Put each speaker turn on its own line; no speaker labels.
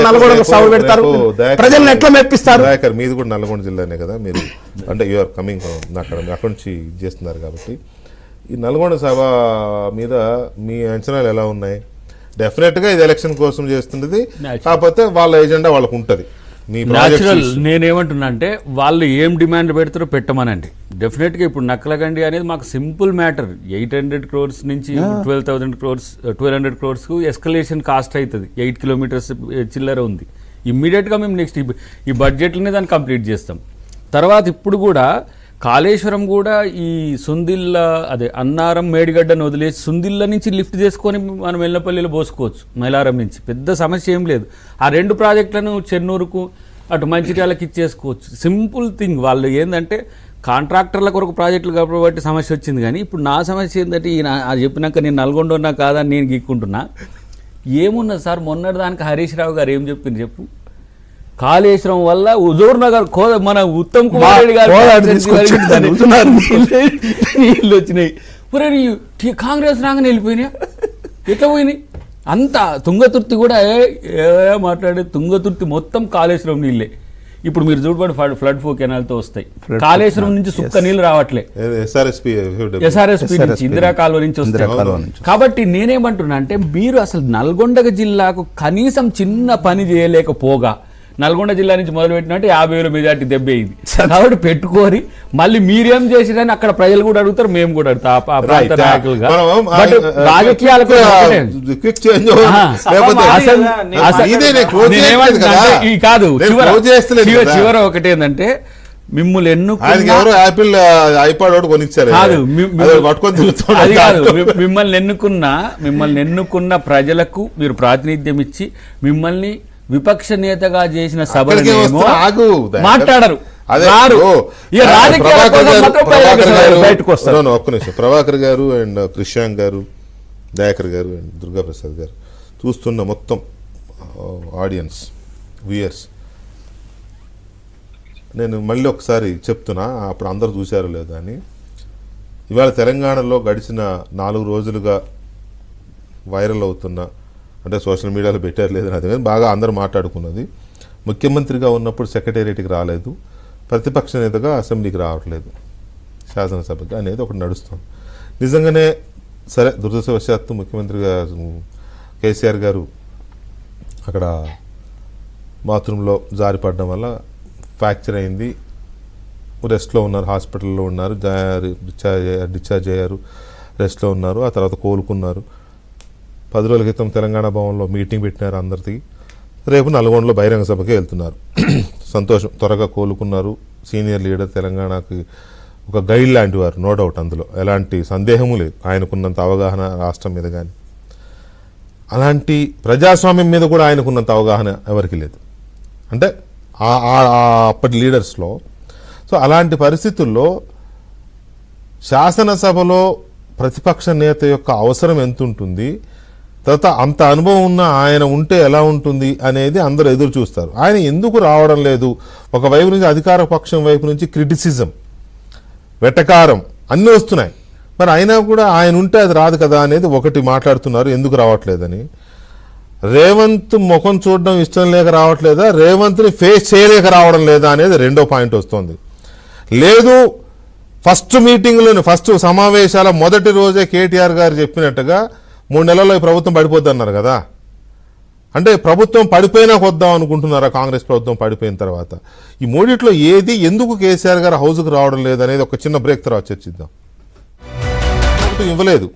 నల్గొండలో సభ పెడతారు, ప్రజలను ఎట్లా మెప్పిస్తారు?
మీది కూడా నల్గొండ జిల్లానే కదా మీరు, అంటే యూఆర్ కమింగ్ అక్కడ నుంచి చేస్తున్నారు కాబట్టి ఈ నల్గొండ సభ మీద మీ అంచనాలు ఎలా ఉన్నాయి? డెఫినెట్గా ఇది ఎలక్షన్ కోసం చేస్తున్నది, కాకపోతే వాళ్ళ ఎజెండా వాళ్ళకు ఉంటుంది.
న్యాచురల్ నేనేమంటున్నా అంటే వాళ్ళు ఏం డిమాండ్ పెడతారో పెట్టమనండి. డెఫినెట్గా ఇప్పుడు నక్కలగండి అనేది మాకు సింపుల్ మ్యాటర్. 800 crores నుంచి 1200 crores ఎస్కలేషన్ కాస్ట్ అవుతుంది. 8 kilometers చిల్లర ఉంది. ఇమ్మీడియట్గా మేము నెక్స్ట్ ఈ బడ్జెట్లోనే దాన్ని కంప్లీట్ చేస్తాం. తర్వాత ఇప్పుడు కూడా కాళేశ్వరం కూడా ఈ సుందిల్ల అదే అన్నారం మేడిగడ్డను వదిలేసి సుందిల్ల నుంచి లిఫ్ట్ చేసుకొని మనం ఎల్లపల్లిలో పోసుకోవచ్చు. మైలారం నుంచి పెద్ద సమస్య ఏం లేదు. ఆ 2 ప్రాజెక్టులను చెన్నూరుకు అటు మంచిర్యాలకు ఇచ్చేసుకోవచ్చు. Simple thing. వాళ్ళు ఏంటంటే కాంట్రాక్టర్ల కొరకు ప్రాజెక్టులు కాబట్టి సమస్య వచ్చింది. కానీ ఇప్పుడు నా సమస్య ఏంటంటే అది చెప్పినాక నేను నల్గొండ ఉన్నా కాదని నేను గీక్కుంటున్నా. ఏమున్నది సార్, మొన్నటి దానికి హరీష్ రావు గారు ఏం చెప్పింది చెప్పు? కాళేశ్వరం వల్ల హుజూర్ నగర్ మన ఉత్తమ్ కుమార్ రెడ్డి గారు నీళ్ళు వచ్చినాయి. కాంగ్రెస్ రాగానే వెళ్ళిపోయినాయి. ఎట్లా పోయినాయి? అంత తుంగతుర్తి కూడా మాట్లాడే తుంగతుర్తి మొత్తం కాళేశ్వరం నీళ్ళే. ఇప్పుడు మీరు చూడబడి ఫ్లడ్ ఫో కెనాల్తో వస్తాయి. కాళేశ్వరం నుంచి సుక్క నీళ్ళు రావట్లే, ఎస్ఆర్ఎస్పీ నుంచి ఇందిరా కాలువ నుంచి వస్తాయి. కాబట్టి నేనేమంటున్నా అంటే మీరు అసలు నల్గొండ జిల్లాకు కనీసం చిన్న పని చేయలేకపోగా నల్గొండ జిల్లా నుంచి మొదలు పెట్టినట్టు 50,000 మెజార్టీ దెబ్బేది. కాబట్టి పెట్టుకోరి మళ్ళీ మీరేం చేసిరని అక్కడ ప్రజలు కూడా అడుగుతారు, మేము కూడా అడుగుతాం ఆ ప్రాంత నాయకులుగా. బట్ రాజకీయాలకు కాదు, చివర ఒకటి ఏంటంటే మిమ్మల్ని మిమ్మల్ని ఎన్నుకున్న ప్రజలకు మీరు ప్రాతినిధ్యం ఇచ్చి మిమ్మల్ని విపక్ష నేతగా చేసిన సభలు మాట్లాడరు.
ప్రభాకర్ గారు అండ్ కృష్ణాంక్ గారు, దయాకర్ గారు అండ్ దుర్గాప్రసాద్ గారు చూస్తున్న మొత్తం ఆడియన్స్, వ్యూయర్స్, నేను మళ్ళీ ఒకసారి చెప్తున్నా, అప్పుడు అందరూ చూశారో లేదో అని. ఇవాళ తెలంగాణలో గడిచిన 4 రోజులుగా వైరల్ అవుతున్న, అంటే సోషల్ మీడియాలో పెట్టారు లేదని అది కానీ బాగా అందరూ మాట్లాడుకున్నది, ముఖ్యమంత్రిగా ఉన్నప్పుడు సెక్రటేరియట్కి రాలేదు, ప్రతిపక్ష నేతగా అసెంబ్లీకి రావట్లేదు, శాసనసభకి అనేది ఒకటి నడుస్తుంది. నిజంగానే సరే, దురదృష్టవశాత్తు ముఖ్యమంత్రిగా కేసీఆర్ గారు అక్కడ బాత్రూంలో జారిపడడం వల్ల ఫ్రాక్చర్ అయింది, రెస్ట్లో ఉన్నారు, హాస్పిటల్లో ఉన్నారు, డిశ్చార్జ్ అయ్యారు, రెస్ట్లో ఉన్నారు. ఆ తర్వాత కోలుకున్నారు. 10 రోజుల క్రితం తెలంగాణ భవన్లో మీటింగ్ పెట్టినారు అందరికీ. రేపు నల్గొండలో బహిరంగ సభకి వెళ్తున్నారు. సంతోషం, త్వరగా కోలుకున్నారు. సీనియర్ లీడర్, తెలంగాణకి ఒక గైడ్ లాంటి వారు, నో డౌట్, అందులో ఎలాంటి సందేహము లేదు. ఆయనకున్నంత అవగాహన రాష్ట్రం మీద కానీ, అలాంటి ప్రజాస్వామ్యం మీద కూడా ఆయనకున్నంత అవగాహన ఎవరికి లేదు, అంటే అప్పటి లీడర్స్లో. సో అలాంటి పరిస్థితుల్లో శాసనసభలో ప్రతిపక్ష నేత యొక్క అవసరం ఎంత ఉంటుంది, తర్వాత అంత అనుభవం ఉన్న ఆయన ఉంటే ఎలా ఉంటుంది అనేది అందరూ ఎదురు చూస్తారు. ఆయన ఎందుకు రావడం లేదు? ఒకవైపు నుంచి అధికార పక్షం వైపు నుంచి క్రిటిసిజం, వెటకారం అన్నీ వస్తున్నాయి. మరి అయినా కూడా ఆయన ఉంటే అది రాదు కదా అనేది ఒకటి మాట్లాడుతున్నారు, ఎందుకు రావట్లేదని. రేవంత్ ముఖం చూడడం ఇష్టం లేక రావట్లేదా, రేవంత్ని ఫేస్ చేయలేక రావడం లేదా అనేది రెండో పాయింట్ వస్తుంది. లేదు, ఫస్ట్ మీటింగ్లోనే, ఫస్ట్ సమావేశాల మొదటి రోజే కేటీఆర్ గారు చెప్పినట్టుగా 3 నెలల్లో ఈ ప్రభుత్వం పడిపోద్ది అన్నారు కదా. అంటే ప్రభుత్వం పడిపోయినా కొద్దాం అనుకుంటున్నారా? కాంగ్రెస్ ప్రభుత్వం పడిపోయిన తర్వాత ఈ మూడిట్లో ఏది, ఎందుకు కేసీఆర్ గారు హౌస్కి రావడం లేదనేది ఒక చిన్న బ్రేక్ తర్వాత చర్చిద్దాం. ఇవ్వలేదు.